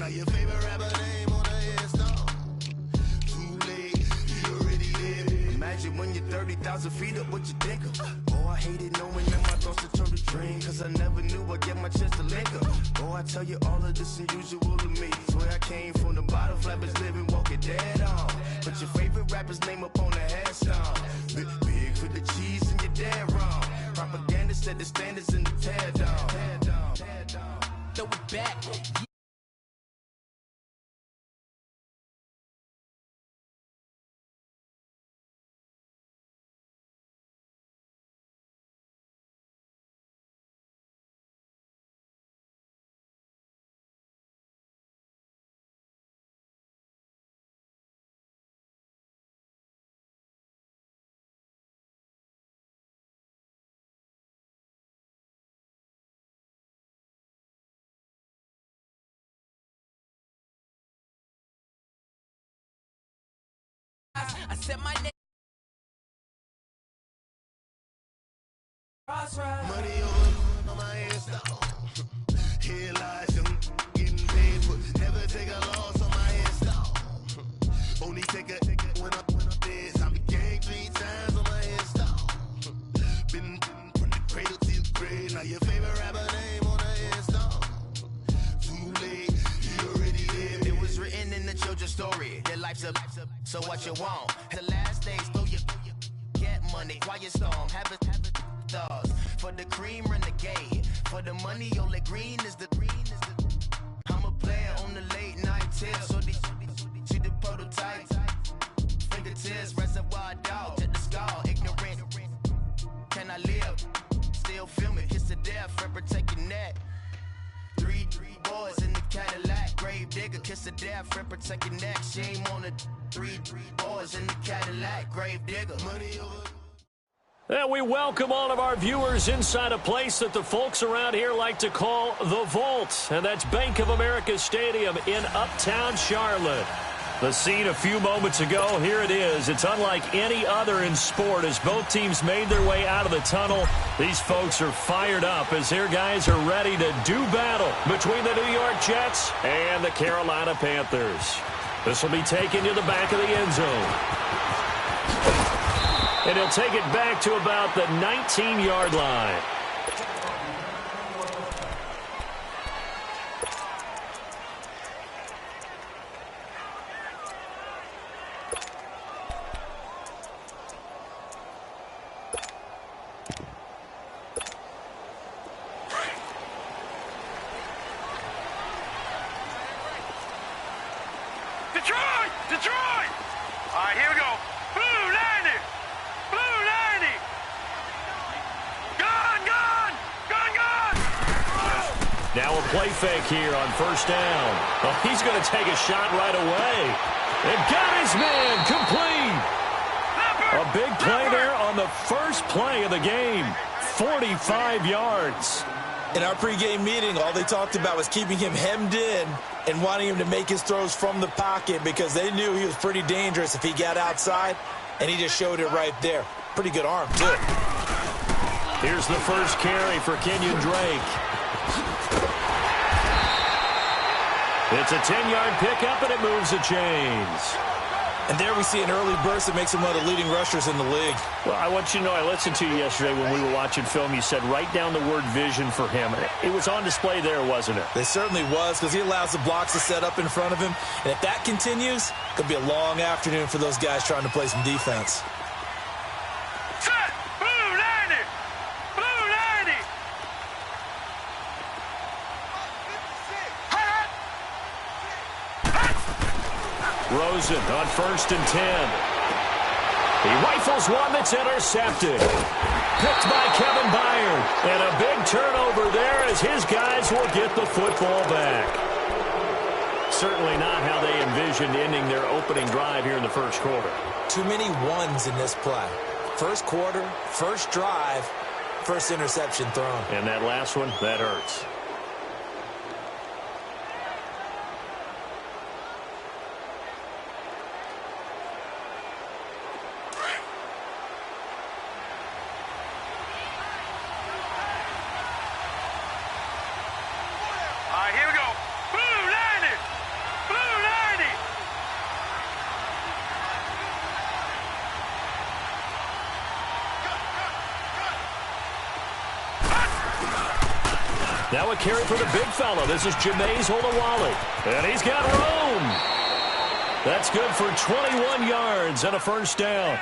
Now your favorite rapper name on the headstone. Too late, you already live. Imagine when you're 30,000 feet up, what you think of? Oh, I hated knowing that my thoughts would turn to dream, cause I never knew I'd get my chance to link up. Oh, I tell you all of this unusual to me. Swear I came from the bottom, flappers living, walking dead on. Put your favorite rapper's name up on the headstone. Big for the cheese and you're dead wrong. Propaganda set the standards in the tear down. Throw it back. I said my name. Money on my headstone. Here lies young, getting paid for. Never take a loss on my headstone. Only take a when I'm dead. I be gang 3 times on my headstone. Been from the cradle to the grave. Now your favorite rapper name on the headstone. Too late, you already lived. It was written in the children's story. Their life's up, so what you want? The last days, throw your get money, quiet storm, have it stars. For the cream, renegade. For the money, only green is the. I'm a player on the late night tip, so they see the prototype. Fingertips, reservoir dog, to the skull, ignorant. Can I live? Still film it, kiss to death, forever taking that. Three boys in the Cadillac, grave digger, kiss to death, forever taking that. Shame on the three boys in the Cadillac, grave digger. Money over. And we welcome all of our viewers inside a place that the folks around here like to call the Vault. And that's Bank of America Stadium in Uptown Charlotte. The scene a few moments ago, here it is. It's unlike any other in sport as both teams made their way out of the tunnel. These folks are fired up as their guys are ready to do battle between the New York Jets and the Carolina Panthers. This will be taken to the back of the end zone. And he'll take it back to about the 19-yard line. Detroit! All right, here we go. Blue 90! Blue 90! Gone! Now a play fake here on first down. Well, he's going to take a shot right away. And got his man complete. A big play there on the first play of the game. 45 yards. In our pregame meeting, all they talked about was keeping him hemmed in and wanting him to make his throws from the pocket because they knew he was pretty dangerous if he got outside, and he just showed it right there. Pretty good arm, too. Here's the first carry for Kenyon Drake. It's a 10-yard pickup, and it moves the chains. And there we see an early burst that makes him one of the leading rushers in the league. Well, I want you to know, I listened to you yesterday when we were watching film. You said write down the word vision for him. It was on display there, wasn't it? It certainly was, because he allows the blocks to set up in front of him. And if that continues, it could be a long afternoon for those guys trying to play some defense. Set! Blue 90! Blue 90! Rosen on 1st and 10. He rifles one that's intercepted. Picked by Kevin Byard. And a big turnover there as his guys will get the football back. Certainly not how they envisioned ending their opening drive here in the first quarter. Too many ones in this play. First quarter, first drive, first interception thrown. And that last one, that hurts. All right, here we go. Blue 90! Now a carry for the big fella. This is Jameis Olawale. And he's got room. That's good for 21 yards and a first down.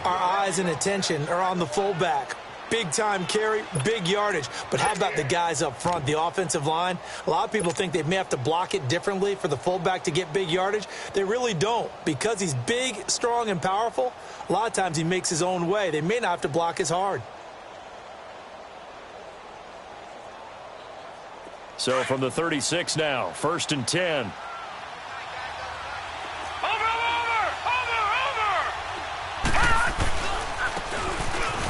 Our eyes and attention are on the fullback. Big-time carry, big yardage. But how about the guys up front, the offensive line? A lot of people think they may have to block it differently for the fullback to get big yardage. They really don't. Because he's big, strong, and powerful, a lot of times he makes his own way. They may not have to block as hard. So from the 36 now, 1st and 10.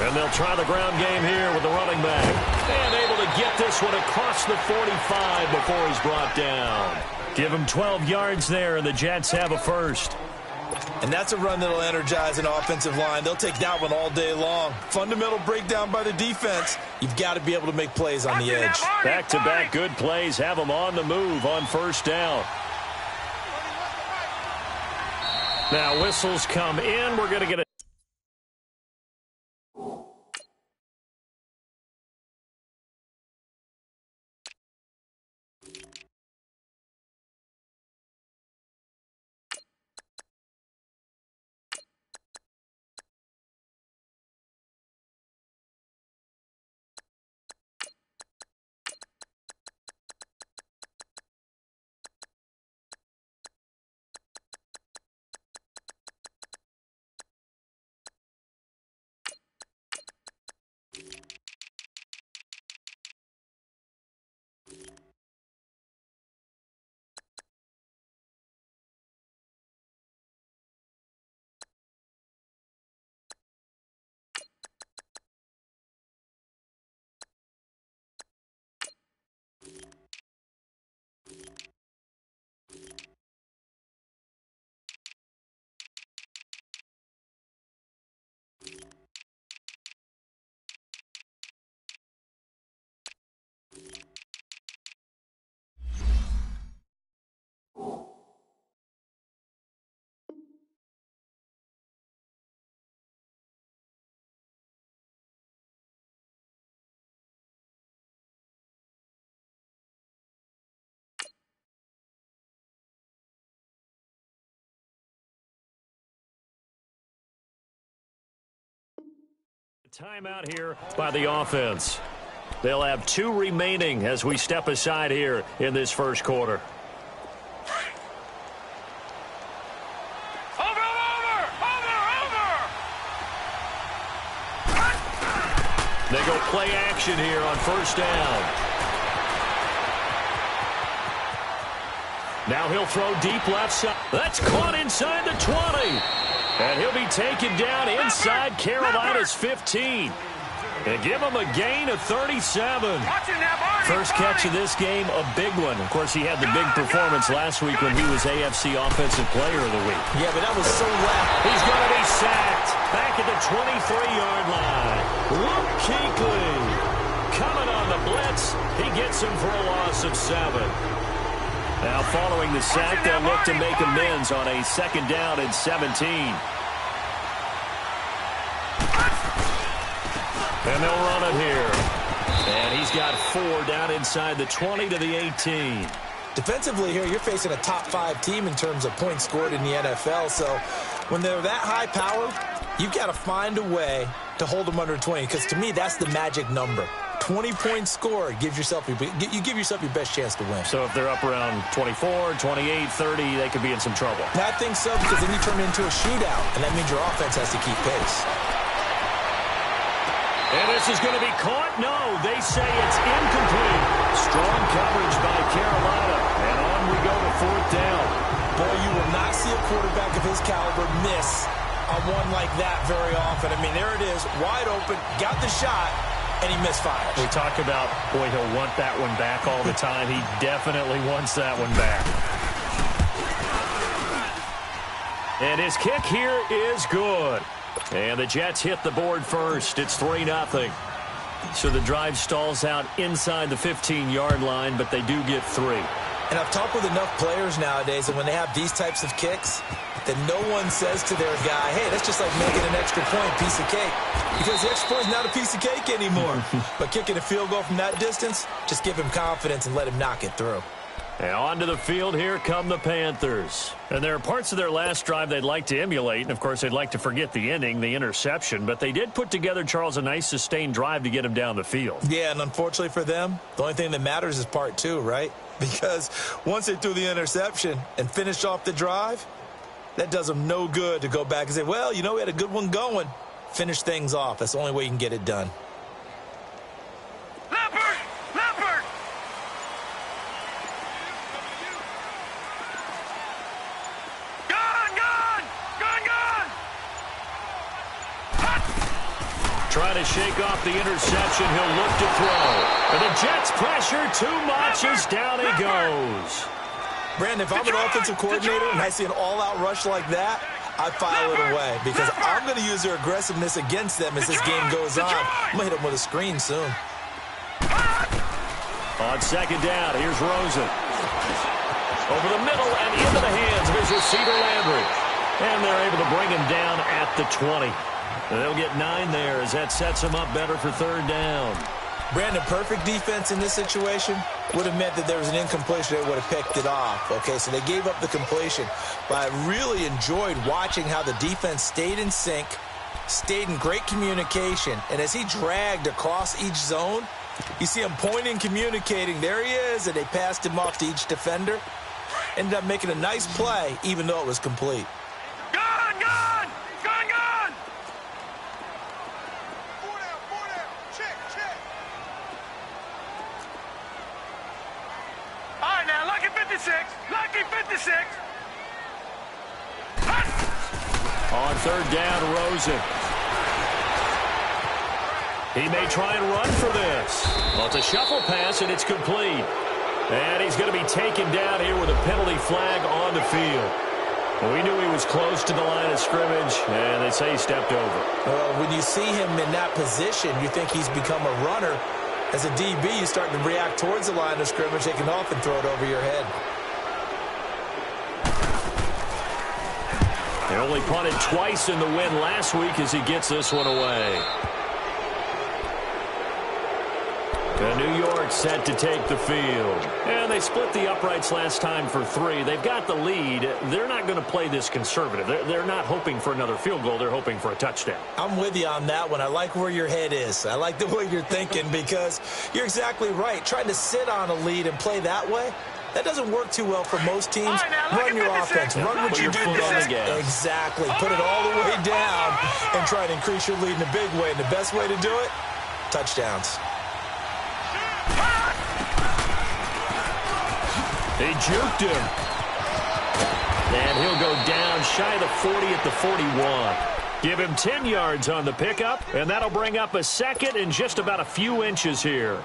And they'll try the ground game here with the running back. And able to get this one across the 45 before he's brought down. Give him 12 yards there, and the Jets have a first. And that's a run that'll energize an offensive line. They'll take that one all day long. Fundamental breakdown by the defense. You've got to be able to make plays on the edge. Back-to-back good plays have them on the move on first down. Now whistles come in. We're going to get a timeout here by the offense. They'll have 2 remaining as we step aside here in this first quarter. They go play action here on first down. Now he'll throw deep left side. That's caught inside the 20. And he'll be taken down inside Carolina's 15. And give him a gain of 37. First catch of this game, a big one. Of course, he had the big performance last week when he was AFC Offensive Player of the Week. Yeah, but that was so loud. He's going to be sacked back at the 23-yard line. Luke Kuechly coming on the blitz. He gets him for a loss of 7. Now, following the sack, they'll look to make amends on a 2nd down and 17. And they'll run it here. And he's got 4 down inside the 20 to the 18. Defensively here, you're facing a top 5 team in terms of points scored in the NFL. So when they're that high powered, you've got to find a way to hold them under 20. Because to me, that's the magic number. 20 points scored, you give yourself your best chance to win. So if they're up around 24, 28, 30, they could be in some trouble. I think so, because then you turn it into a shootout, and that means your offense has to keep pace. And this is going to be caught. No, they say it's incomplete. Strong coverage by Carolina. And on we go to 4th down. Boy, you will not see a quarterback of his caliber miss on one like that very often. I mean, there it is, wide open, got the shot, and he misfires. We talk about, boy, he'll want that one back all the time. He definitely wants that one back. And his kick here is good. And the Jets hit the board first. It's 3-0. So the drive stalls out inside the 15-yard line, but they do get 3. And I've talked with enough players nowadays, and when they have these types of kicks, that no one says to their guy, hey, that's just like making an extra point, piece of cake. Because the extra point is not a piece of cake anymore. But kicking a field goal from that distance, just give him confidence and let him knock it through. And onto the field, here come the Panthers. And there are parts of their last drive they'd like to emulate. And, of course, they'd like to forget the ending, the interception. But they did put together, Charles, a nice sustained drive to get him down the field. Yeah, and unfortunately for them, the only thing that matters is part two, right? Because once they threw the interception and finished off the drive, that does them no good to go back and say, well, you know, we had a good one going. Finish things off. That's the only way you can get it done. Leopard! Leopard! Gone! Gone! Gone! Gone! Trying to shake off the interception. He'll look to throw. And the Jets pressure too much as down he goes. Brandon, if I'm an offensive coordinator and I see an all-out rush like that, I file it away because I'm going to use their aggressiveness against them as this game goes on. I'm going to hit them with a screen soon. On second down, here's Rosen. Over the middle and into the hands of his receiver, Landry. And they're able to bring him down at the 20. And they'll get 9 there as that sets them up better for third down. Brandon, perfect defense in this situation would have meant that there was an incompletion. They would have picked it off. Okay, so they gave up the completion. But I really enjoyed watching how the defense stayed in sync, stayed in great communication. And as he dragged across each zone, you see him pointing, communicating. There he is, and they passed him off to each defender. Ended up making a nice play, even though it was complete. Gone! Gone! Gone! Gone! Check, check. All right, now, lucky 56. Lucky 56. On third down, Rosen. He may try and run for this. Well, it's a shuffle pass, and it's complete. And he's going to be taken down here with a penalty flag on the field. Well, we knew he was close to the line of scrimmage, and they say he stepped over. Well, when you see him in that position, you think he's become a runner. As a DB, you start to react towards the line of scrimmage, take it off and throw it over your head. They only punted twice in the win last week as he gets this one away. And New York set to take the field. And they split the uprights last time for 3. They've got the lead. They're not going to play this conservative. They're not hoping for another field goal. They're hoping for a touchdown. I'm with you on that one. I like where your head is. I like the way you're thinking because you're exactly right. Trying to sit on a lead and play that way, that doesn't work too well for most teams. Run your offense. Run what you do best. Exactly. Put it all the way down and try to increase your lead in a big way. And the best way to do it, touchdowns. He juked him. And he'll go down shy of the 40 at the 41. Give him 10 yards on the pickup, and that'll bring up a second and just about a few inches here.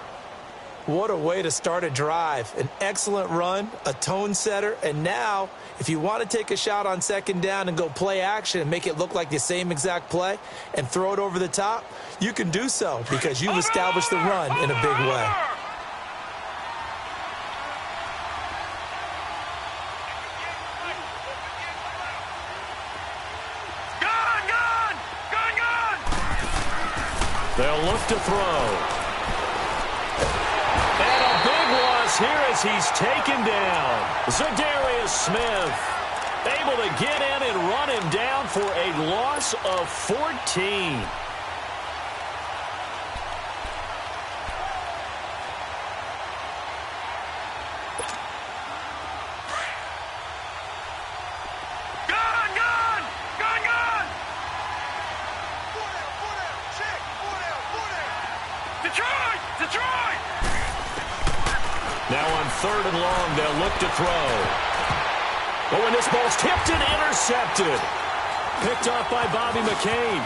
What a way to start a drive. An excellent run, a tone setter, and now if you want to take a shot on second down and go play action and make it look like the same exact play and throw it over the top, you can do so because you've established the run in a big way. They'll look to throw. And a big loss here as he's taken down. Za'Darius Smith able to get in and run him down for a loss of 14. Now on third and long, they'll look to throw. Oh, and this ball's tipped and intercepted. Picked off by Bobby McCain.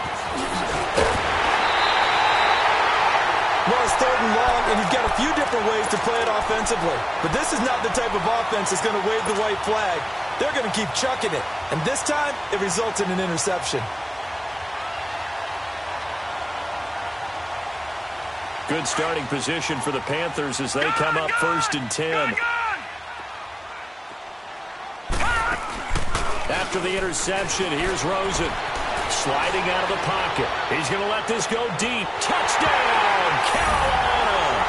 Well, it's third and long, and you've got a few different ways to play it offensively. But this is not the type of offense that's going to wave the white flag. They're going to keep chucking it. And this time, it results in an interception. Good starting position for the Panthers as they come up 1st and 10. After the interception, here's Rosen. Sliding out of the pocket. He's going to let this go deep. Touchdown, Carolina!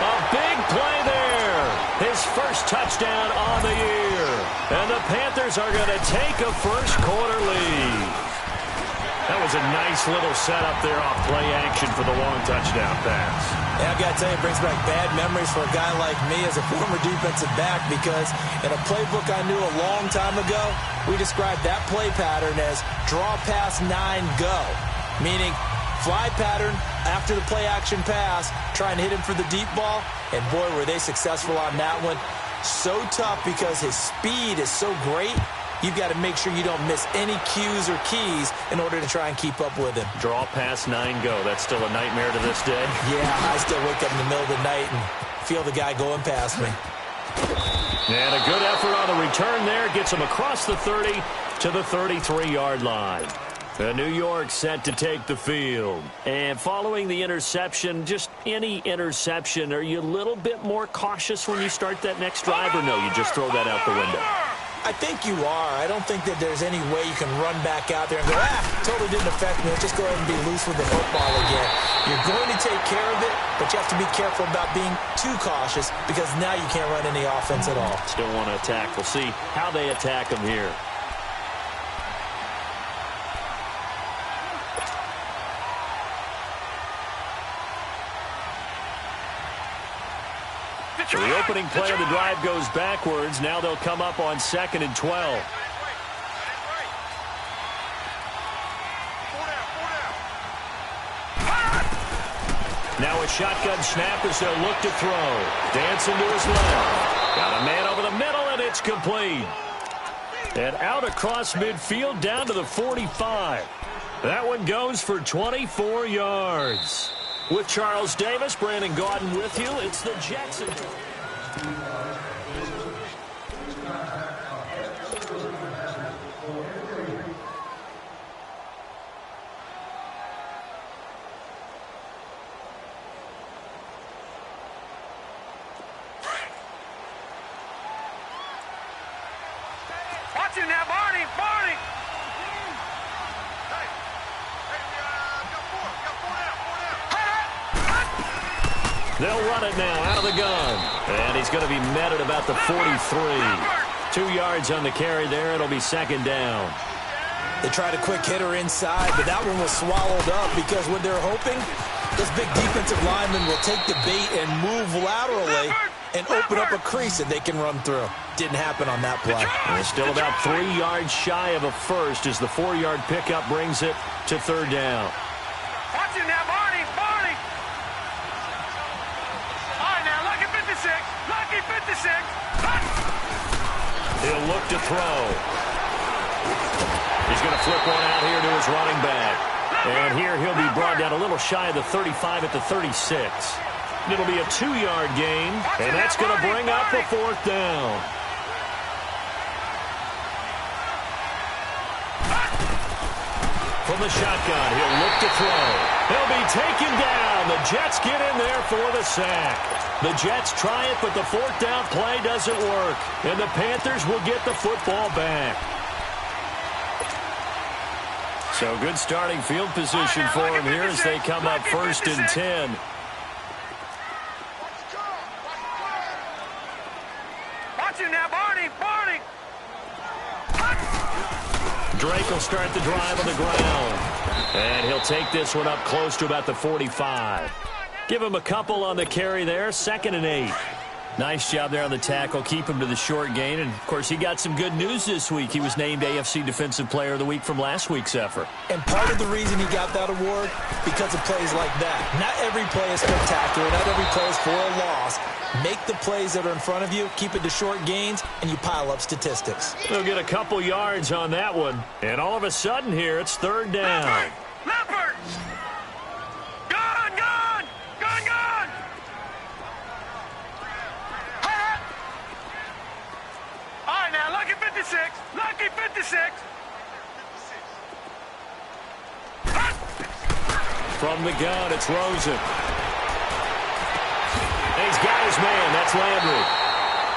A big play there. His first touchdown on the year. And the Panthers are going to take a first-quarter lead. That was a nice little setup there off play action for the long touchdown pass. Yeah, I got to tell you, it brings back bad memories for a guy like me as a former defensive back, because in a playbook I knew a long time ago, we described that play pattern as draw pass 9 go, meaning fly pattern after the play action pass, try and hit him for the deep ball, and boy, were they successful on that one. So tough because his speed is so great. You've got to make sure you don't miss any cues or keys in order to try and keep up with him. Draw pass 9 go. That's still a nightmare to this day. Yeah, I still wake up in the middle of the night and feel the guy going past me. And a good effort on the return there. Gets him across the 30 to the 33-yard line. New York set to take the field. And following the interception, just any interception, are you a little bit more cautious when you start that next drive, or no, you just throw that out the window? I think you are. I don't think that there's any way you can run back out there and go, totally didn't affect me. Let's just go ahead and be loose with the football again. You're going to take care of it, but you have to be careful about being too cautious, because now you can't run any offense at all. Still want to attack. We'll see how they attack them here. So the opening play of the drive goes backwards. Now they'll come up on 2nd and 12. Now a shotgun snap as they'll look to throw. Dancing to his left. Got a man over the middle, and it's complete. And out across midfield down to the 45. That one goes for 24 yards. With Charles Davis, Brandon Gaudin with you. It's the Jets. Watch him now, Barney! Barney! They'll run it now out of the gun. And he's going to be met at about the 43. 2 yards on the carry there. It'll be 2nd down. They tried a quick hitter inside, but that one was swallowed up, because what they're hoping, this big defensive lineman will take the bait and move laterally and open up a crease that they can run through. Didn't happen on that play. And still about 3 yards shy of a first as the 4-yard pickup brings it to 3rd down. Watch him now, Barney! Barney! All right, now, Lucky 56! Lucky 56! He'll look to throw. He's going to flip one out here to his running back. And here he'll be brought down a little shy of the 35 at the 36. It'll be a 2-yard gain, and that's going to bring up a 4th down. From the shotgun, he'll look to throw. He'll be taken down. The Jets get in there for the sack. The Jets try it, but the 4th down play doesn't work. And the Panthers will get the football back. So good starting field position for him here as they come up 1st and 10. Watch him now, Barney! Barney! Drake will start the drive on the ground. And he'll take this one up close to about the 45. Give him a couple on the carry there. 2nd and 8. Nice job there on the tackle. Keep him to the short gain. And, of course, he got some good news this week. He was named AFC Defensive Player of the Week from last week's effort. And part of the reason he got that award, because of plays like that. Not every play is spectacular. Not every play is for a loss. Make the plays that are in front of you, keep it to short gains, and you pile up statistics. They'll get a couple yards on that one. And all of a sudden here, it's 3rd down. Leopard! Gun! Gun! Gun! Gun! All right, now, Lucky 56! Lucky 56! From the gun, it's Rosen. And he's got his man. That's Landry.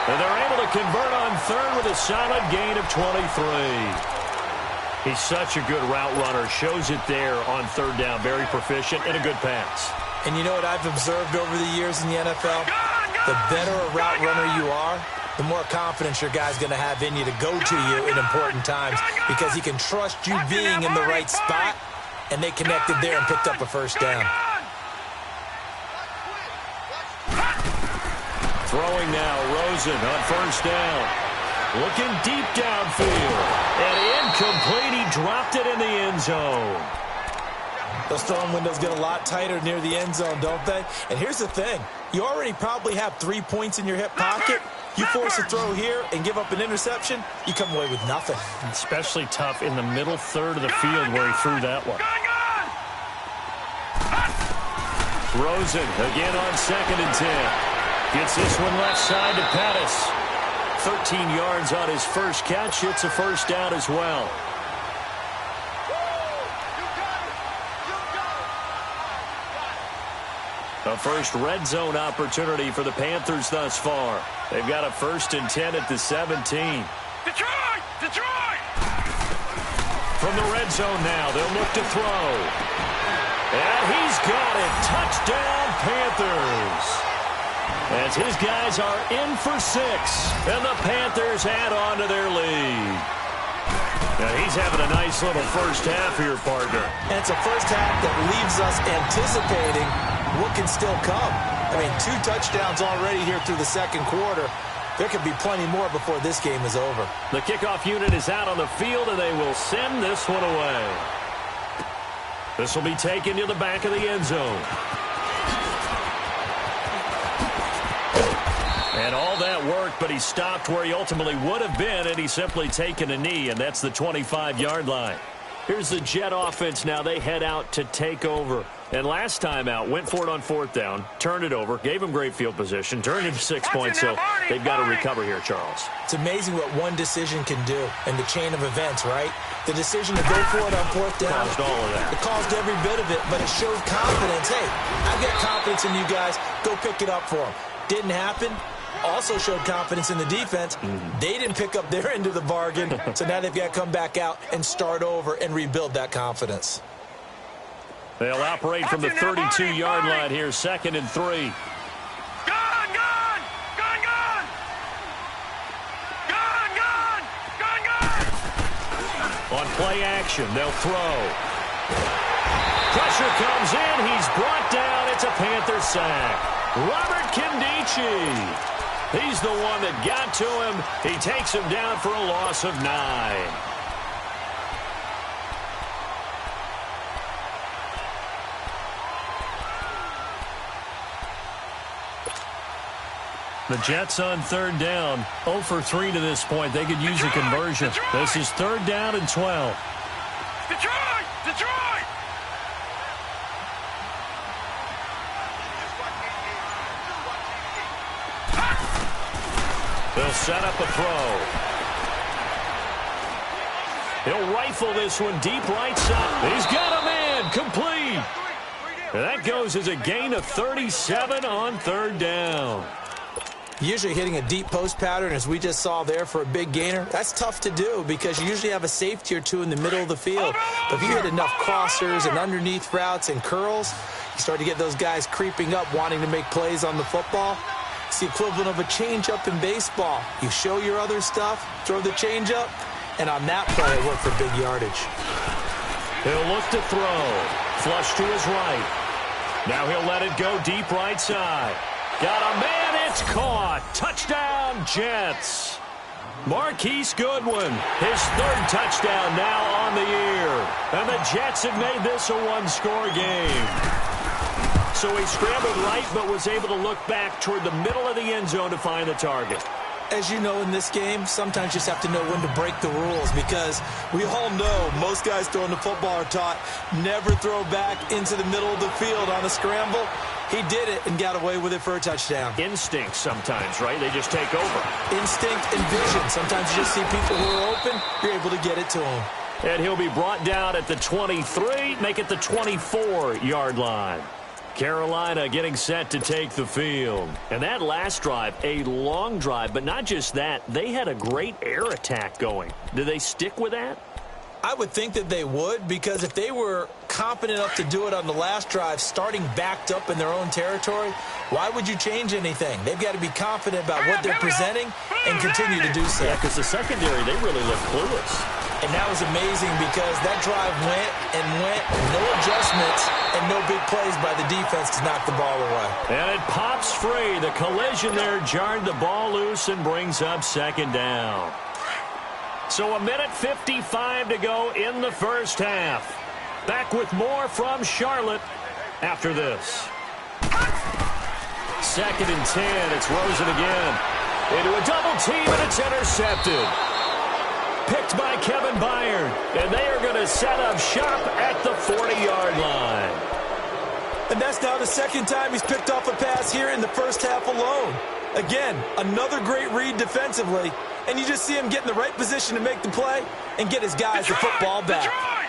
And they're able to convert on third with a solid gain of 23. He's such a good route runner. Shows it there on third down. Very proficient and a good pass. And you know what I've observed over the years in the NFL? The better a route runner you are, the more confidence your guy's going to have in you to go to you in important times because he can trust you being in the right spot, and they connected there and picked up a first down. Throwing now, Rosen on first down. Looking deep downfield. And incomplete. He dropped it in the end zone. Those throwing windows get a lot tighter near the end zone, don't they? And here's the thing. You already probably have 3 points in your hip pocket. You force a throw here and give up an interception, you come away with nothing. Especially tough in the middle third of the field where he threw that one. Rosen again on 2nd and 10. Gets this one left side to Pettis. 13 yards on his first catch. It's a first down as well. A first red zone opportunity for the Panthers thus far. They've got a 1st and 10 at the 17. Detroit! Detroit! From the red zone now, they'll look to throw. And he's got it. Touchdown, Panthers. As his guys are in for 6, and the Panthers add on to their lead. Now he's having a nice little first half here, partner. And it's a first half that leaves us anticipating what can still come. I mean, 2 touchdowns already here through the second quarter. There could be plenty more before this game is over. The kickoff unit is out on the field, and they will send this one away. This will be taken to the back of the end zone. And all that worked, but he stopped where he ultimately would have been, and he's simply taken a knee, and that's the 25-yard line. Here's the Jet offense now. They head out to take over. And last time out, went for it on 4th down, turned it over, gave him great field position, turned into 6 points, so they've got to recover here, Charles. It's amazing what one decision can do in the chain of events, right? The decision to go for it on 4th down. Caused all of that. It caused every bit of it, but it showed confidence. Hey, I've got confidence in you guys. Go pick it up for them. Didn't happen. Also showed confidence in the defense. They didn't pick up their end of the bargain, so now they've got to come back out and start over and rebuild that confidence. They'll operate from the 32-yard line here, 2nd and 3. Gun! Gun! Gun! Gun! Gun! Gun! Gun! Gun! On play action, they'll throw. Pressure comes in. He's brought down. It's a Panther sack. Robert Nkemdiche. He's the one that got to him. He takes him down for a loss of 9. The Jets on 3rd down. 0 for 3 to this point. They could use a conversion. This is 3rd down and 12. Detroit! Detroit! They'll set up a throw. He'll rifle this one deep right side. He's got a man. Complete. And that goes as a gain of 37 on 3rd down. Usually hitting a deep post pattern, as we just saw there, for a big gainer, that's tough to do because you usually have a safety or 2 in the middle of the field. But if you hit enough crossers and underneath routes and curls, you start to get those guys creeping up, wanting to make plays on the football. It's the equivalent of a changeup in baseball. You show your other stuff, throw the changeup, and on that play, it worked for big yardage. He'll look to throw. Flush to his right. Now he'll let it go deep right side. Got a man, it's caught. Touchdown, Jets. Marquise Goodwin, his 3rd touchdown now on the year. And the Jets have made this a 1-score game. So he scrambled right, but was able to look back toward the middle of the end zone to find the target. As you know, in this game, sometimes you just have to know when to break the rules because we all know most guys throwing the football are taught never throw back into the middle of the field on a scramble. He did it and got away with it for a touchdown. Instinct sometimes, right? They just take over. Instinct and vision. Sometimes you just see people who are open, you're able to get it to them. And he'll be brought down at the 23, make it the 24-yard line. Carolina getting set to take the field. And that last drive, a long drive, but not just that. They had a great air attack going. Do they stick with that? I would think that they would, because if they were confident enough to do it on the last drive, starting backed up in their own territory, why would you change anything? They've got to be confident about what they're presenting and continue to do so. Yeah, because the secondary, they really look clueless. And that was amazing because that drive went and went, no adjustments and no big plays by the defense to knock the ball away. And it pops free. The collision there jarred the ball loose and brings up second down. So 1:55 to go in the first half. Back with more from Charlotte after this. 2nd and 10. It's Rosen again. Into a double team, and it's intercepted. Picked by Kevin Byard. And they are going to set up shop at the 40-yard line. And that's now the second time he's picked off a pass here in the first half alone. Again, another great read defensively. And you just see him get in the right position to make the play and get his guys the football back. Detroit!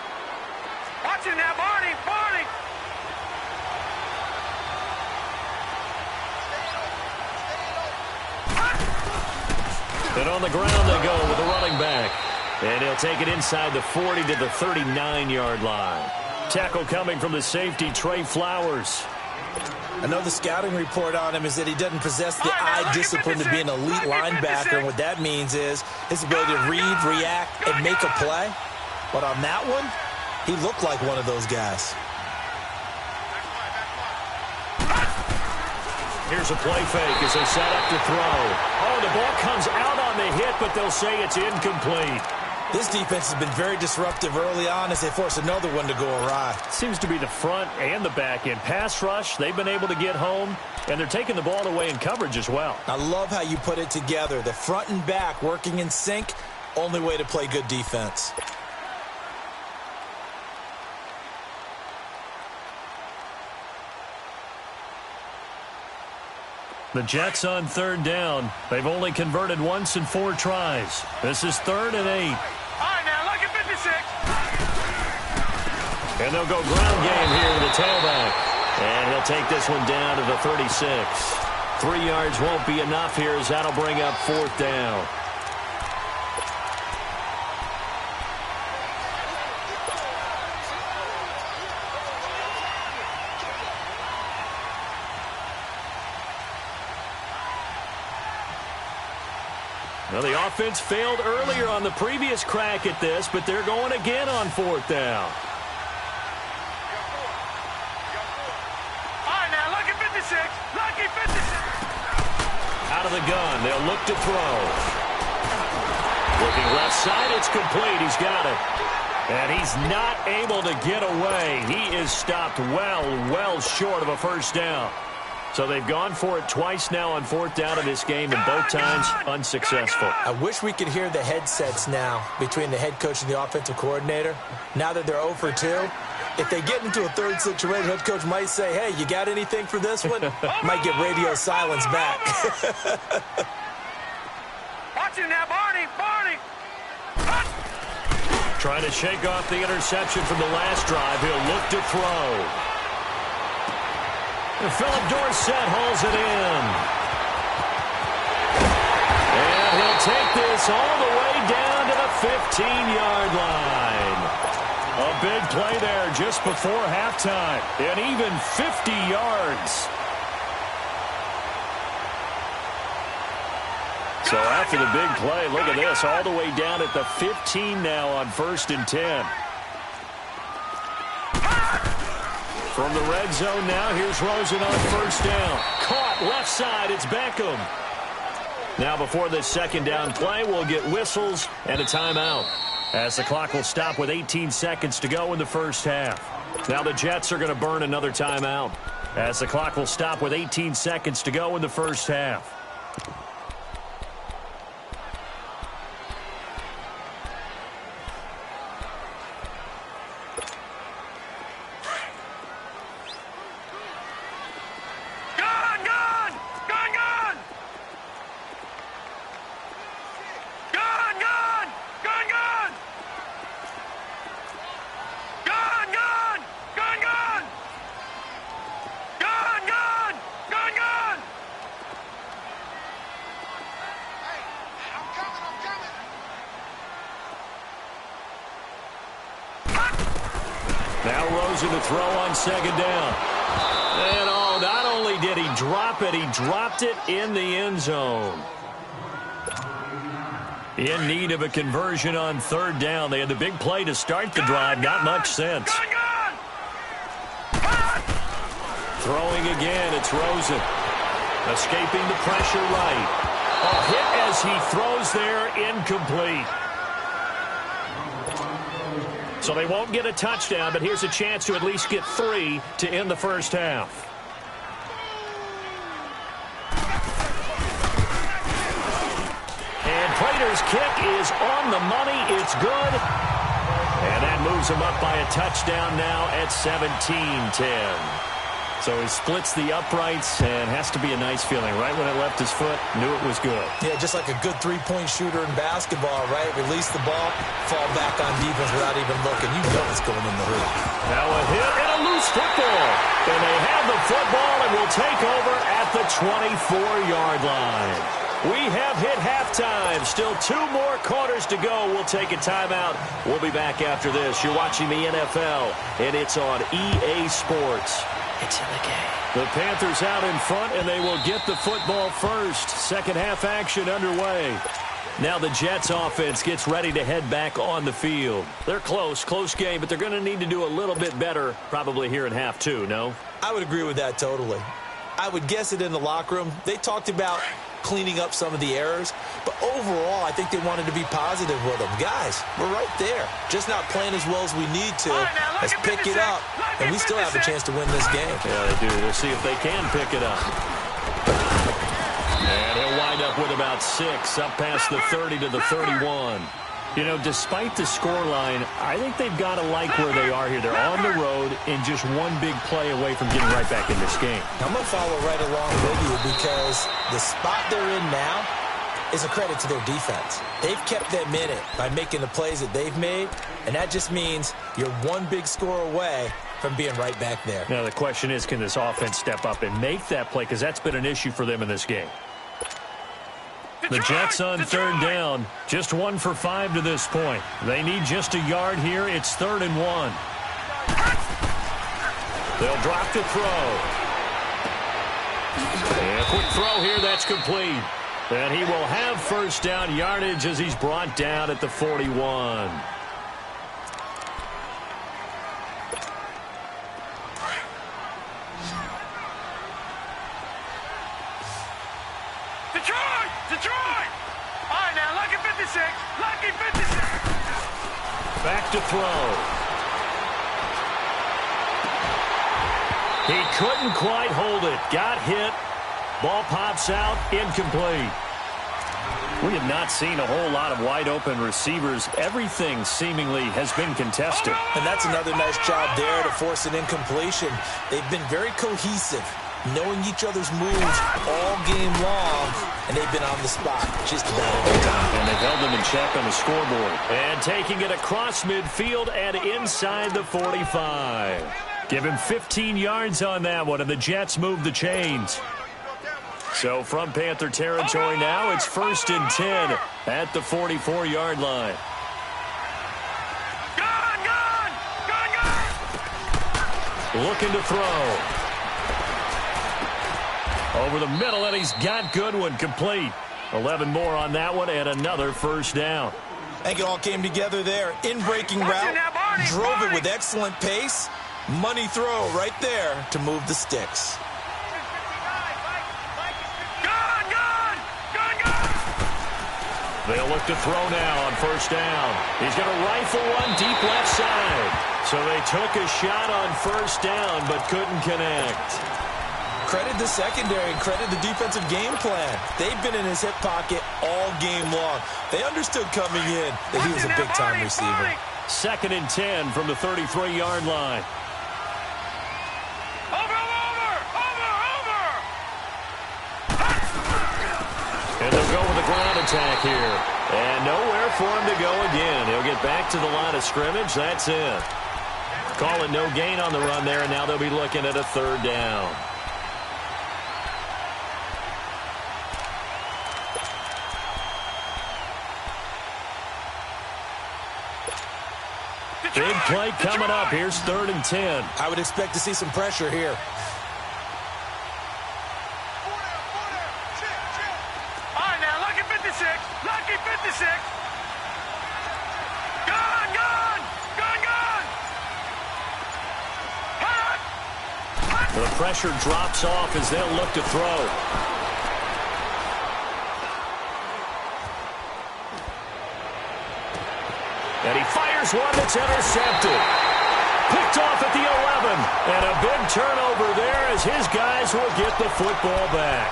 Watching that, Barney! Barney! And on the ground they go with a running back. And he'll take it inside the 40 to the 39-yard line. Tackle coming from the safety, Trey Flowers. I know the scouting report on him is that he doesn't possess the eye discipline to be an elite linebacker. And what that means is his ability to read, react, and make a play. But on that one, he looked like one of those guys. Here's a play fake as they set up to throw. Oh, the ball comes out on the hit, but they'll say it's incomplete. This defense has been very disruptive early on as they force another one to go awry. Seems to be the front and the back end. Pass rush, they've been able to get home, and they're taking the ball away in coverage as well. I love how you put it together. The front and back working in sync, only way to play good defense. The Jets on 3rd down. They've only converted once in 4 tries. This is 3rd and 8. All right, now, look at 56. And they'll go ground game here with the tailback. And he'll take this one down to the 36. 3 yards won't be enough here as that'll bring up 4th down. Well, the offense failed earlier on the previous crack at this, but they're going again on 4th down. All right, now, look at 56. Lucky 56. Out of the gun, they'll look to throw. Looking left side, it's complete. He's got it. And he's not able to get away. He is stopped well short of a first down. So they've gone for it twice now on 4th down in this game, and both times unsuccessful. I wish we could hear the headsets now between the head coach and the offensive coordinator. Now that they're 0 for 2, if they get into a third situation, head coach might say, hey, you got anything for this one? Might get radio silence back. Watching now, Barney! Barney! Trying to shake off the interception from the last drive. He'll look to throw. And Philip Dorsett hauls it in. And he'll take this all the way down to the 15-yard line. A big play there just before halftime. And even 50 yards. So after the big play, look at this. All the way down at the 15 now on 1st and 10. From the red zone now, here's Rosen on 1st down. Caught left side, it's Beckham. Now before this 2nd down play, we'll get whistles and a timeout, as the clock will stop with 18 seconds to go in the first half. Now the Jets are going to burn another timeout, as the clock will stop with 18 seconds to go in the first half. Go! Now Rosen to throw on second down. And not only did he drop it, he dropped it in the end zone. In need of a conversion on third down. They had the big play to start the drive. Not much sense. Throwing again, it's Rosen. Escaping the pressure right. A hit as he throws there, incomplete. So they won't get a touchdown, but here's a chance to at least get 3 to end the first half. And Prater's kick is on the money. It's good. And that moves him up by a touchdown now at 17-10. So he splits the uprights and has to be a nice feeling. Right when it left his foot, knew it was good. Yeah, just like a good three-point shooter in basketball, right? Release the ball, fall back on defense without even looking. You know it's going in the hoop. Now a hit and a loose football. And they have the football and will take over at the 24-yard line. We have hit halftime. Still 2 more quarters to go. We'll take a timeout. We'll be back after this. You're watching the NFL, and it's on EA Sports. It's in the game. The Panthers out in front, and they will get the football first. Second half action underway. Now the Jets offense gets ready to head back on the field. They're close game, but they're going to need to do a little bit better probably here in half 2, no? I would agree with that totally. I would guess it in the locker room. They talked about cleaning up some of the errors, but overall I think they wanted to be positive with them. Guys, we're right there. Just not playing as well as we need to. Let's pick it up, and we still have a chance to win this game. Yeah, they do. We'll see if they can pick it up. And he'll wind up with about 6, up past the 30 to the 31. You know, despite the scoreline, I think they've got to like where they are here. They're on the road and just one big play away from getting right back in this game. I'm going to follow right along with you because the spot they're in now is a credit to their defense. They've kept them in it by making the plays that they've made, and that just means you're one big score away from being right back there. Now, the question is, can this offense step up and make that play? Because that's been an issue for them in this game. The Jets on third down, just 1 for 5 to this point. They need just a yard here. It's 3rd and 1. They'll drop to throw. And a quick throw here, that's complete. And he will have first down yardage as he's brought down at the 41. Detroit! All right, now, lucky 56. Lucky 56. Back to throw. He couldn't quite hold it. Got hit. Ball pops out. Incomplete. We have not seen a whole lot of wide-open receivers. Everything seemingly has been contested. And that's another nice job there to force an incompletion. They've been very cohesive, knowing each other's moves all game long, and they've been on the spot just about every time. And they've held them in check on the scoreboard. And taking it across midfield and inside the 45. Give him 15 yards on that one, and the Jets move the chains. So from Panther territory now, it's 1st and 10 at the 44-yard line. Looking to throw. Over the middle, and he's got Goodwin complete. 11 more on that one, and another first down. I think it all came together there. In-breaking route, drove it with excellent pace. Money throw right there to move the sticks. They'll look to throw now on first down. He's going to rifle one deep left side. So they took a shot on first down, but couldn't connect. Credit the secondary and credit the defensive game plan. They've been in his hip pocket all game long. They understood coming in that he was a big-time receiver. 2nd and 10 from the 33-yard line. And they'll go with a ground attack here. And nowhere for him to go again. He'll get back to the line of scrimmage. That's it. Calling no gain on the run there, and now they'll be looking at a 3rd down. Big play coming up. Here's 3rd and 10. I would expect to see some pressure here. All right, now, lucky 56. Lucky 56. Gone, gone. Gone, gone. Hut. The pressure drops off as they'll look to throw. And he fires one that's intercepted. Picked off at the 11. And a big turnover there as his guys will get the football back.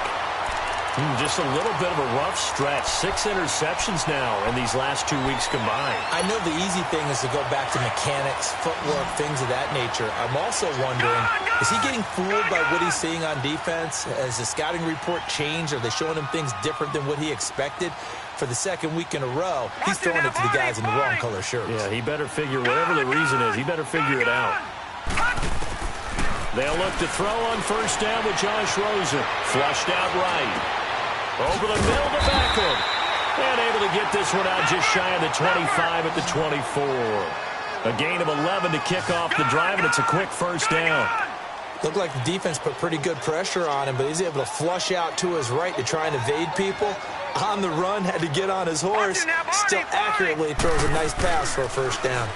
Just a little bit of a rough stretch. 6 interceptions now in these last 2 weeks combined. I know the easy thing is to go back to mechanics, footwork, things of that nature. I'm also wondering, is he getting fooled by what he's seeing on defense? Has the scouting report changed? Are they showing him things different than what he expected? For the 2nd week in a row, he's throwing it to the guys in the wrong color shirts. Yeah, he better figure, whatever the reason is, he better figure it out. They'll look to throw on 1st down with Josh Rosen. Flushed out right. Over the middle to Beckham. And able to get this one out just shy of the 25 at the 24. A gain of 11 to kick off the drive, and it's a quick 1st down. Looked like the defense put pretty good pressure on him, but he's able to flush out to his right to try and evade people. On the run, had to get on his horse. Still accurately throws a nice pass for a 1st down.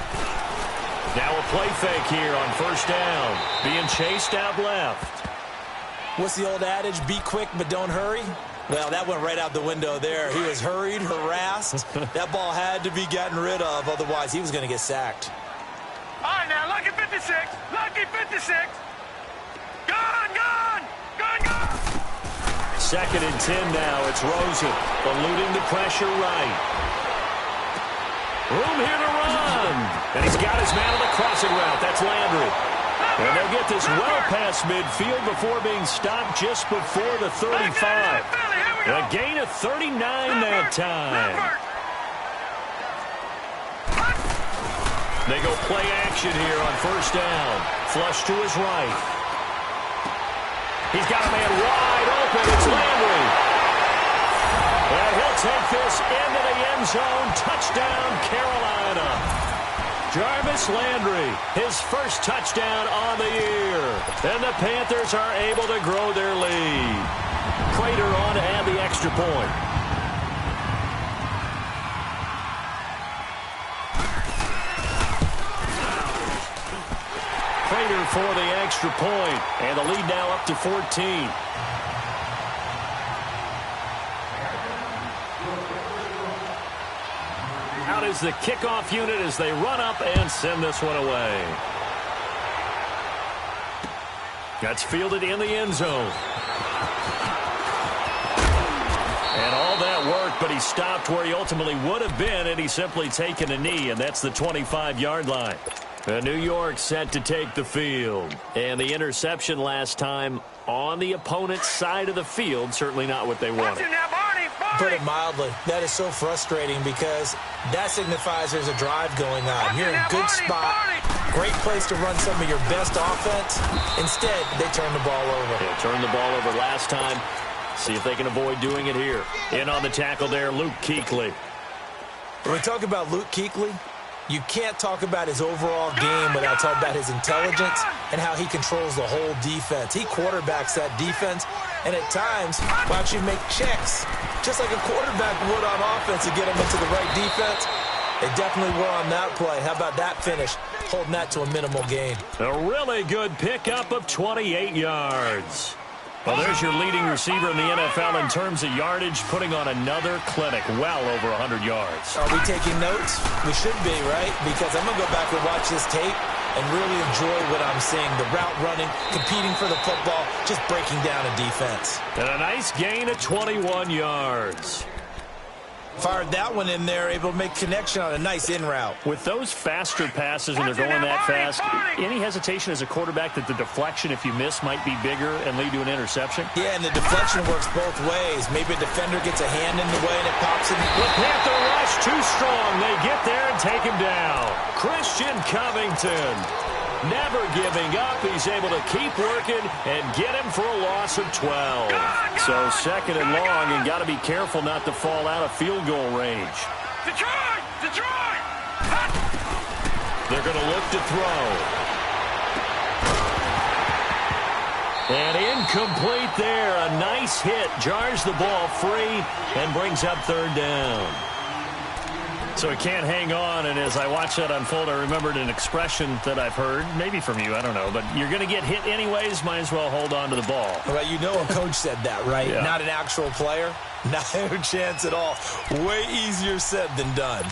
Now a play fake here on 1st down. Being chased out left. What's the old adage? Be quick, but don't hurry. Well, that went right out the window there. He was hurried, harassed. That ball had to be gotten rid of, otherwise he was going to get sacked. All right, now, lucky 56. Lucky 56. Gone, gone. Gone, gone. 2nd and 10 now. It's Rosen eluding the pressure right. Room here to run. And he's got his man on the crossing route. That's Landry. And they'll get this well past midfield before being stopped just before the 35. A gain of 39 that time. They go play action here on 1st down. Flush to his right. He's got a man wide open. It's Landry. And he'll take this into the end zone. Touchdown, Carolina. Jarvis Landry, his 1st touchdown on the year. And the Panthers are able to grow their lead. Prater on to add the extra point. Prater for the extra point. And the lead now up to 14. Out is the kickoff unit as they run up and send this one away. That's fielded in the end zone. And all that work, but he stopped where he ultimately would have been, and he's simply taken a knee, and that's the 25-yard line. New York set to take the field. And the interception last time on the opponent's side of the field, certainly not what they wanted. Put it mildly, that is so frustrating because that signifies there's a drive going on. You're in a good spot, great place to run some of your best offense. Instead, they turn the ball over. They turned the ball over last time. See if they can avoid doing it here. In on the tackle there, Luke Kuechly. When we talk about Luke Kuechly, you can't talk about his overall game without talking about his intelligence and how he controls the whole defense. He quarterbacks that defense, and at times will actually make checks, just like a quarterback would on offense to get him into the right defense. They definitely were on that play. How about that finish? Holding that to a minimal gain. A really good pickup of 28 yards. Well, there's your leading receiver in the NFL in terms of yardage, putting on another clinic, well over 100 yards. Are we taking notes? We should be, right? Because I'm going to go back and watch this tape and really enjoy what I'm seeing. The route running, competing for the football, just breaking down a defense. And a nice gain of 21 yards. Fired that one in there, able to make connection on a nice in route. With those faster passes and they're going that fast, any hesitation as a quarterback that the deflection, if you miss, might be bigger and lead to an interception? Yeah, and the deflection works both ways. Maybe a defender gets a hand in the way and it pops in. The Panther rush too strong. They get there and take him down. Christian Covington, never giving up. He's able to keep working and get him for a loss of 12. So 2nd and long, and got to be careful not to fall out of field goal range. Detroit! Detroit! They're going to look to throw. And incomplete there. A nice hit. Jars the ball free and brings up third down. So he can't hang on, and as I watch that unfold, I remembered an expression that I've heard, maybe from you, I don't know, but you're going to get hit anyways, might as well hold on to the ball. Well, you know a coach said that, right? Yeah. Not an actual player. No chance at all. Way easier said than done.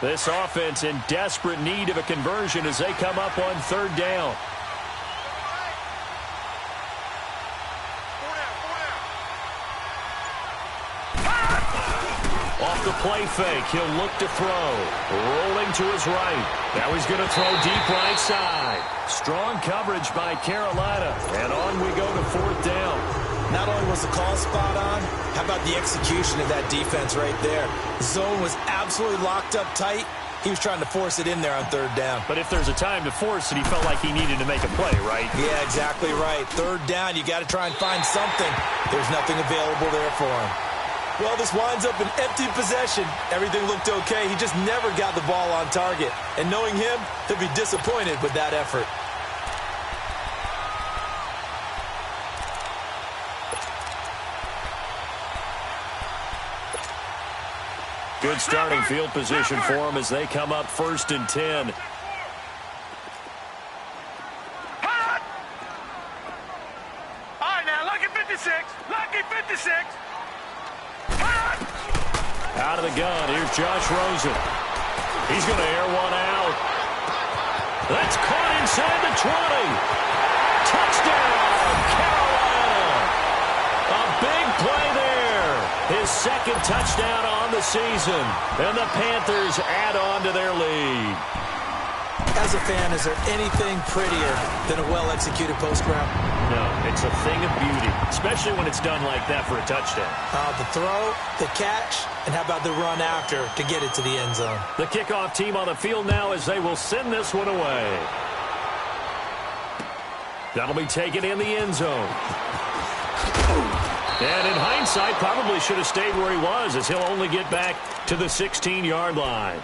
This offense in desperate need of a conversion as they come up on third down. Off the play fake, he'll look to throw. Rolling to his right. Now he's going to throw deep right side. Strong coverage by Carolina. And on we go to fourth down. Not only was the call spot on, how about the execution of that defense right there? The zone was absolutely locked up tight. He was trying to force it in there on third down. But if there's a time to force it, he felt like he needed to make a play, right? Yeah, exactly right. Third down, you got to try and find something. There's nothing available there for him. Well, this winds up an empty possession. Everything looked okay. He just never got the ball on target. And knowing him, he'll be disappointed with that effort. Good starting field position for him as they come up first and 10. All right, now, lucky 56. Lucky 56. Out of the gun, here's Josh Rosen. He's going to air one out. That's caught inside the 20. Touchdown, Carolina. A big play there. His second touchdown on the season. And the Panthers add on to their lead. As a fan, is there anything prettier than a well-executed post route? No, it's a thing of beauty, especially when it's done like that for a touchdown. The throw, the catch, and how about the run after to get it to the end zone? The kickoff team on the field now as they will send this one away. That'll be taken in the end zone. And in hindsight, probably should have stayed where he was as he'll only get back to the 16-yard line.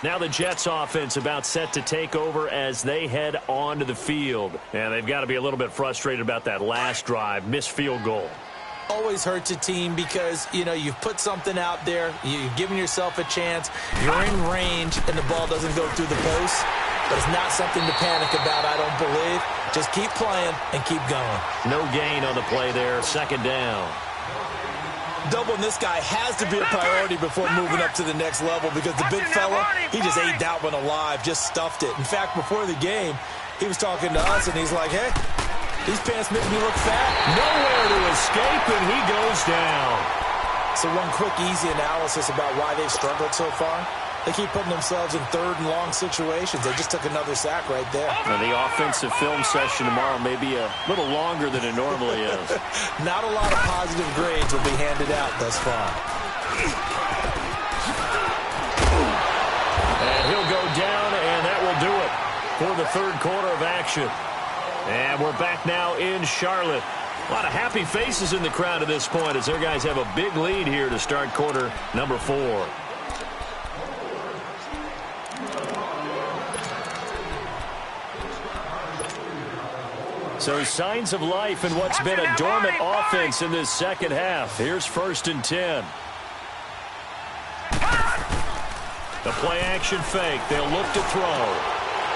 Now the Jets offense about set to take over as they head onto the field. And they've got to be a little bit frustrated about that last drive, missed field goal. Always hurts a team because, you know, you've put something out there, you've given yourself a chance, you're in range, and the ball doesn't go through the post. But it's not something to panic about, I don't believe. Just keep playing and keep going. No gain on the play there, second down. Doubling this guy has to be a priority before moving up to the next level because the big fella, he just ate that one alive, just stuffed it. In fact, before the game, he was talking to us, and he's like, hey, these pants make me look fat. Nowhere to escape, and he goes down. So one quick, easy analysis about why they've struggled so far. They keep putting themselves in third and long situations. They just took another sack right there. Now, the offensive film session tomorrow may be a little longer than it normally is. Not a lot of positive grades will be handed out thus far. And he'll go down, and that will do it for the third quarter of action. And we're back now in Charlotte. A lot of happy faces in the crowd at this point as their guys have a big lead here to start quarter number 4. So signs of life in what's been a dormant offense in this second half. Here's first and 10. The play action fake. They'll look to throw.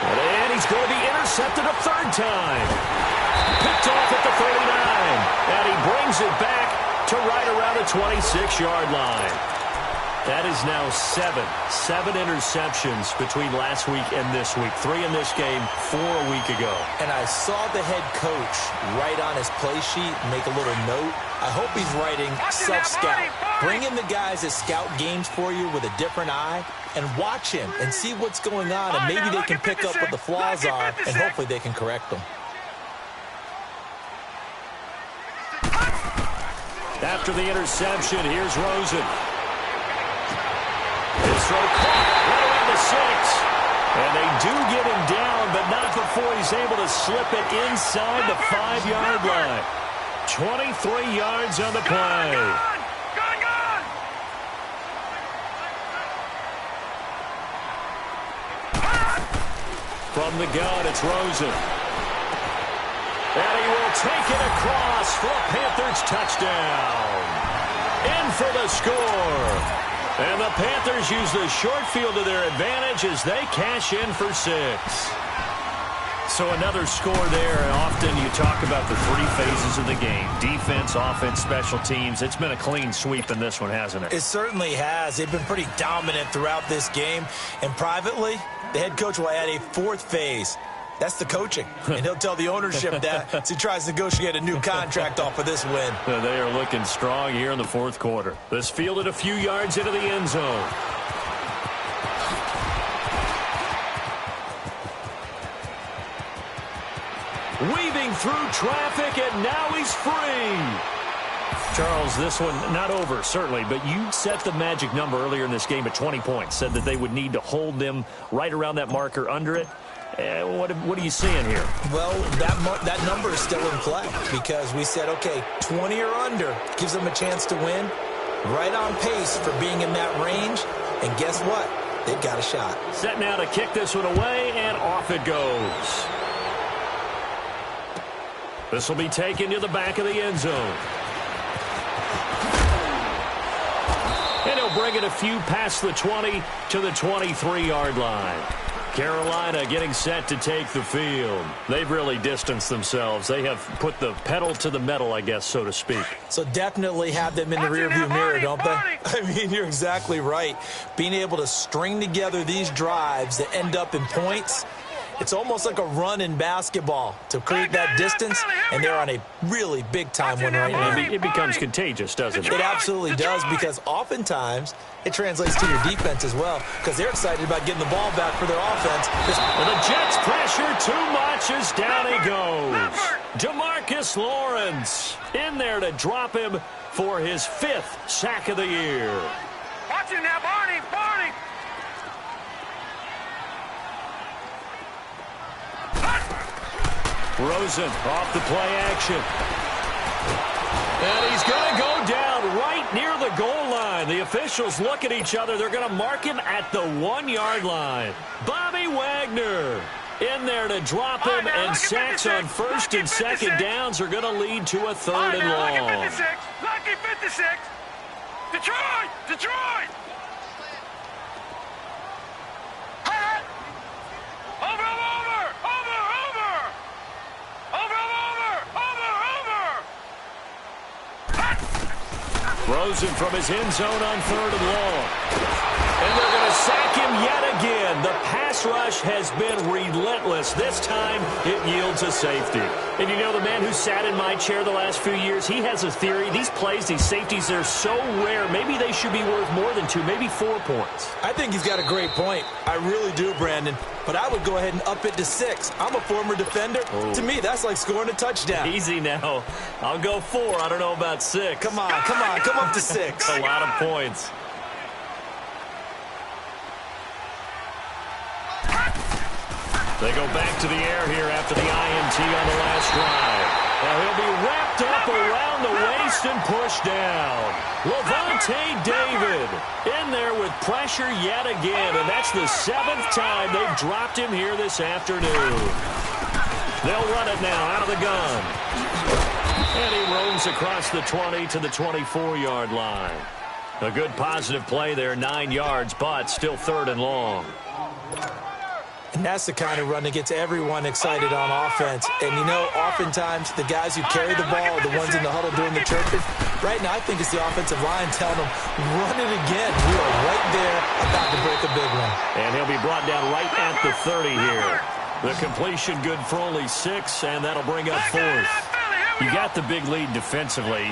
And he's going to be intercepted a third time. Picked off at the 39. And he brings it back to right around the 26-yard line. That is now 7 interceptions between last week and this week. 3 in this game, 4 a week ago. And I saw the head coach write on his play sheet, make a little note. I hope he's writing self-scout. Bring in the guys that scout games for you with a different eye and watch him and see what's going on, and maybe they can pick up what the flaws are, and hopefully they can correct them. After the interception, here's Rosen. His throw caught right around the 6. And they do get him down, but not before he's able to slip it inside the 5-yard line. 23 yards on the play. From the gun, it's Rosen. And he will take it across for a Panthers touchdown. In for the score. And the Panthers use the short field to their advantage as they cash in for 6. So another score there, and often you talk about the 3 phases of the game. Defense, offense, special teams. It's been a clean sweep in this one, hasn't it? It certainly has. They've been pretty dominant throughout this game. And privately, the head coach will add a 4th phase. That's the coaching. And he'll tell the ownership that as he tries to negotiate a new contract off of this win. They are looking strong here in the 4th quarter. This fielded a few yards into the end zone. Weaving through traffic, and now he's free. Charles, this one not over, certainly, but you set the magic number earlier in this game at 20 points. Said that they would need to hold them right around that marker under it. What are you seeing here? Well, that number is still in play because we said, okay, 20 or under gives them a chance to win. Right on pace for being in that range. And guess what? They've got a shot. Set now to kick this one away, and off it goes. This will be taken to the back of the end zone. And he'll bring it a few past the 20 to the 23-yard line. Carolina getting set to take the field. They've really distanced themselves. They have put the pedal to the metal, I guess, so to speak. So definitely have them in the rearview mirror, don't they? I mean, you're exactly right. Being able to string together these drives that end up in points, it's almost like a run in basketball to create that distance, and they're on a really big-time one right now. It becomes contagious, doesn't it? It absolutely does, because oftentimes it translates to your defense as well, because they're excited about getting the ball back for their offense. Well, the Jets pressure too much as down he goes. DeMarcus Lawrence in there to drop him for his 5th sack of the year. Watch him now, Barney, Barney. Rosen off the play action. And he's going to go down right near the goal line. The officials look at each other. They're going to mark him at the 1-yard line. Bobby Wagner in there to drop him, and sacks on 1st and 2nd downs are going to lead to a 3rd and long. Lucky 56, lucky 56. Detroit, Detroit. Rosen from his end zone on 3rd and long. And they're going to sack him yet again. The pass rush has been relentless. This time, it yields a safety. And you know, the man who sat in my chair the last few years, he has a theory. These plays, these safeties, they're so rare. Maybe they should be worth more than 2, maybe 4 points. I think he's got a great point. I really do, Brandon. But I would go ahead and up it to 6. I'm a former defender. Oh. To me, that's like scoring a touchdown. Easy now. I'll go 4. I don't know about 6. Come on, come on. Come up to 6. A lot of points. They go back to the air here after the INT on the last drive. Now he'll be wrapped up around the waist and pushed down. Lavonte David in there with pressure yet again, and that's the 7th time they've dropped him here this afternoon. They'll run it now out of the gun. And he roams across the 20 to the 24-yard line. A good positive play there, 9 yards, but still 3rd and long. And that's the kind of run that gets everyone excited on offense. And, you know, oftentimes the guys who carry the ball are the ones in the huddle doing the chirping. Right now, I think it's the offensive line telling them, run it again. We are right there about to break a big one. And he'll be brought down right at the 30 here. The completion good for only 6, and that'll bring up 4th. You got the big lead defensively,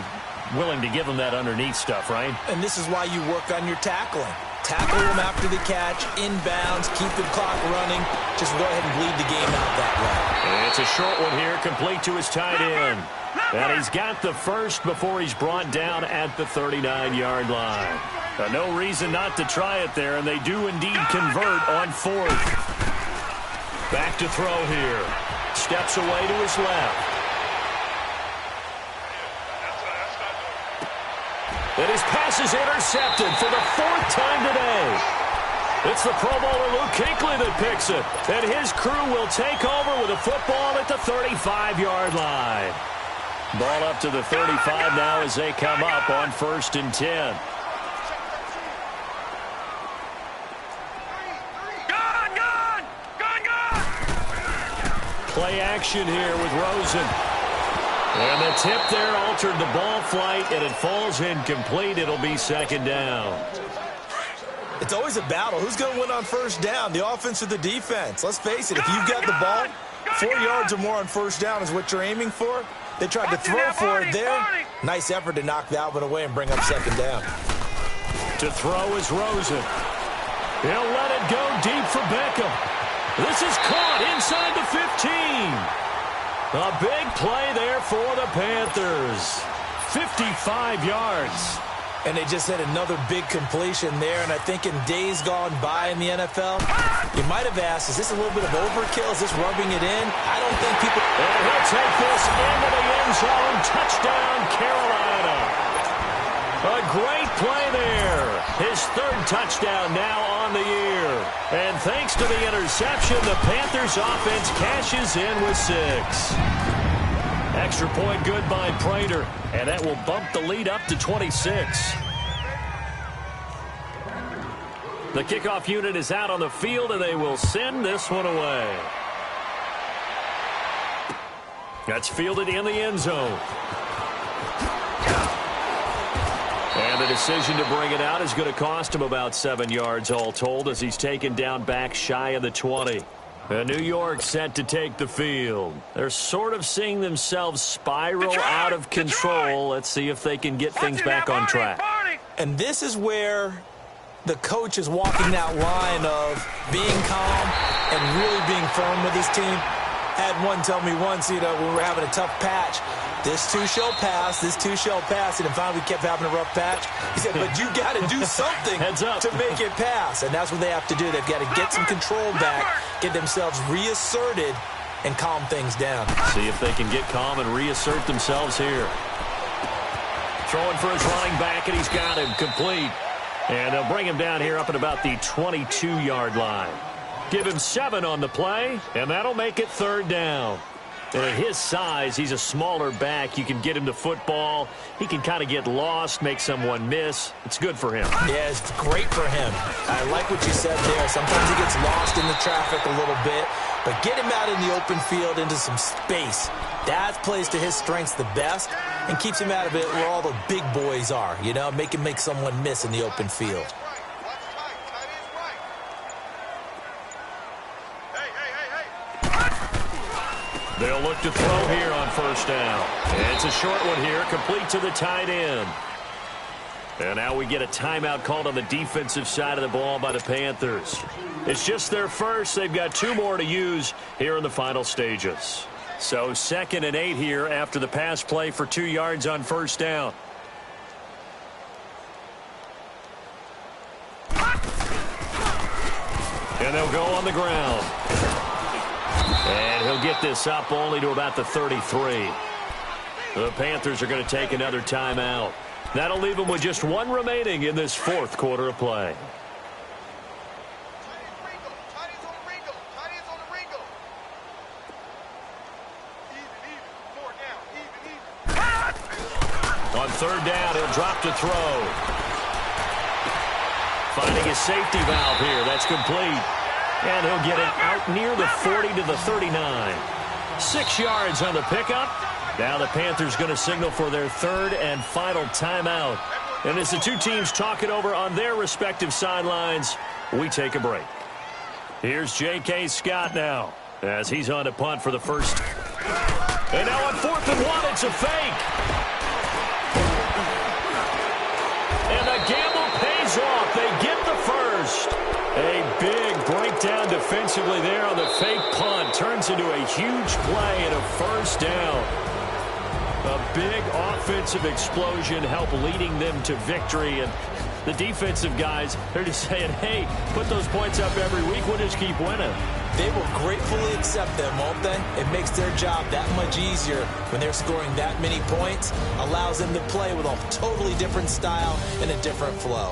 willing to give them that underneath stuff, right? And this is why you work on your tackling. Tackle them after the catch, inbounds, keep the clock running. Just go ahead and bleed the game out that way. And it's a short one here, complete to his tight end. And he's got the 1st before he's brought down at the 39-yard line. No reason not to try it there, and they do indeed convert on 4th. Back to throw here. Steps away to his left. And his pass is intercepted for the 4th time today. It's the Pro Bowler Luke Kuechly that picks it. And his crew will take over with a football at the 35-yard line. Ball up to the 35 now as they come up on 1st and 10. Play action here with Rosen. And the tip there altered the ball flight, and it falls incomplete. It'll be 2nd down. It's always a battle. Who's going to win on 1st down, the offense or the defense? Let's face it, if you've got the ball, 4 yards or more on 1st down is what you're aiming for. They tried to throw for it there. Nice effort to knock that one away and bring up 2nd down. To throw is Rosen. He'll let it go deep for Beckham. This is caught inside the 15. A big play there for the Panthers. 55 yards. And they just had another big completion there. And I think in days gone by in the NFL, you might have asked, is this a little bit of overkill? Is this rubbing it in? I don't think people... And he'll take this into the end zone. Touchdown, Carolina. A great play there. His 3rd touchdown now on the year. And thanks to the interception, the Panthers offense cashes in with 6. Extra point good by Prater. And that will bump the lead up to 26. The kickoff unit is out on the field, and they will send this one away. That's fielded in the end zone. And the decision to bring it out is going to cost him about 7 yards all told as he's taken down back shy of the 20. And New York set to take the field. They're sort of seeing themselves spiral out of control. Let's see if they can get things back on track. And this is where the coach is walking that line of being calm and really being firm with his team. Had one tell me once, when we were having a tough patch, this too shall pass, this too shall pass. And finally we kept having a rough patch. He said, but you got to do something to make it pass. And that's what they have to do. They've got to get some control back, get themselves reasserted, and calm things down. See if they can get calm and reassert themselves here. Throwing for his running back, and he's got him complete. And they'll bring him down here up at about the 22-yard line. Give him 7 on the play, and that'll make it 3rd down. And at his size, he's a smaller back. You can get him to football. He can kind of get lost, make someone miss. It's good for him. Yeah, it's great for him. I like what you said there. Sometimes he gets lost in the traffic a little bit, but get him out in the open field into some space. That plays to his strengths the best and keeps him out of it where all the big boys are, make him make someone miss in the open field. They'll look to throw here on 1st down. It's a short one here, complete to the tight end. And now we get a timeout called on the defensive side of the ball by the Panthers. It's just their first. They've got 2 more to use here in the final stages. So 2nd and 8 here after the pass play for 2 yards on 1st down. And they'll go on the ground. And he'll get this up only to about the 33. The Panthers are going to take another timeout. That'll leave them with just 1 remaining in this 4th quarter of play. On 3rd down, he'll drop to throw. Finding his safety valve here. That's complete. And he'll get it out near the 40 to the 39. 6 yards on the pickup. Now the Panthers going to signal for their 3rd and final timeout. And as the 2 teams talk it over on their respective sidelines, we take a break. Here's J.K. Scott now as he's on to punt for the first. And now on 4th and 1, it's a fake. And the gamble pays off. They get the first. A big breakdown defensively there on the fake punt. Turns into a huge play and a 1st down. A big offensive explosion help leading them to victory. And the defensive guys, they're just saying, hey, put those points up every week. We'll just keep winning. They will gratefully accept them, won't they? It makes their job that much easier when they're scoring that many points. Allows them to play with a totally different style and a different flow.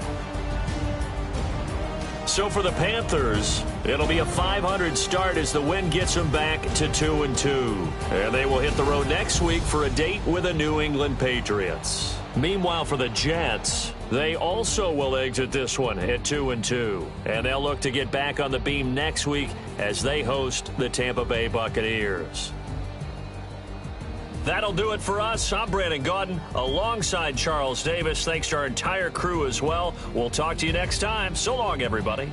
So for the Panthers, it'll be a .500 start as the win gets them back to 2-2. And they will hit the road next week for a date with the New England Patriots. Meanwhile, for the Jets, they also will exit this one at 2-2. And they'll look to get back on the beam next week as they host the Tampa Bay Buccaneers. That'll do it for us. I'm Brandon Gaudin alongside Charles Davis. Thanks to our entire crew as well. We'll talk to you next time. So long, everybody.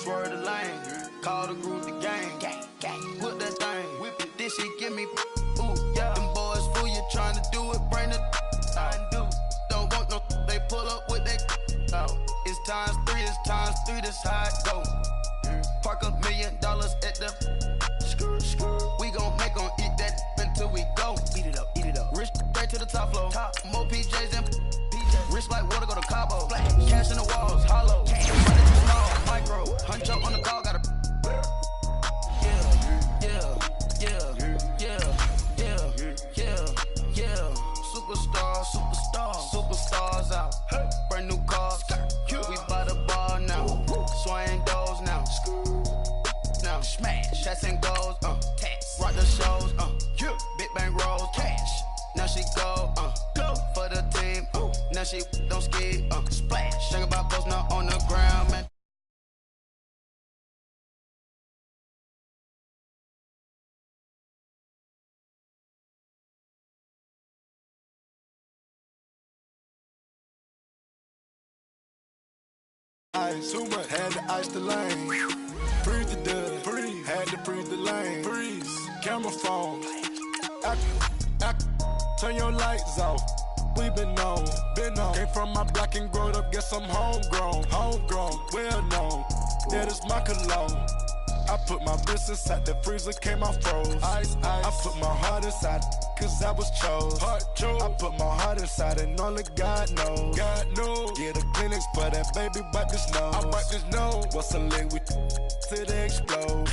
Swerve the lane, call the group the gang, whip that thing, whip it, this shit give me, ooh, yeah, them boys fool you trying to do it, bring the, don't want no, they pull up with they, it's times three, this how it go, park $1 million at the, we gon' make 'em eat that until we go, eat it up, rich straight to the top floor, more PJs and rich like water go to Cabo, cash in the walls, hollow, micro, hunch up on the call, gotta superstars out, brand new cars, we by the bar now, swaying doors now, smash, shots and goals, rock the shows, big bang rolls, cash, now she go for the team, now she don't ski, splash, think about posting up on the ground, man. Too much, had to ice the lane. Freeze the dust, freeze, had to freeze the lane. Freeze, camera phone. Turn your lights off. We been on. Came from my block and growed up, guess I'm homegrown, well known. Yeah, this my cologne. I put my wrist inside the freezer, came out froze. Ice. I put my heart inside, cause I was chose. I put my heart inside and only God knows. Get the clinics for that baby, wipe his nose. What's a lick with till they explode?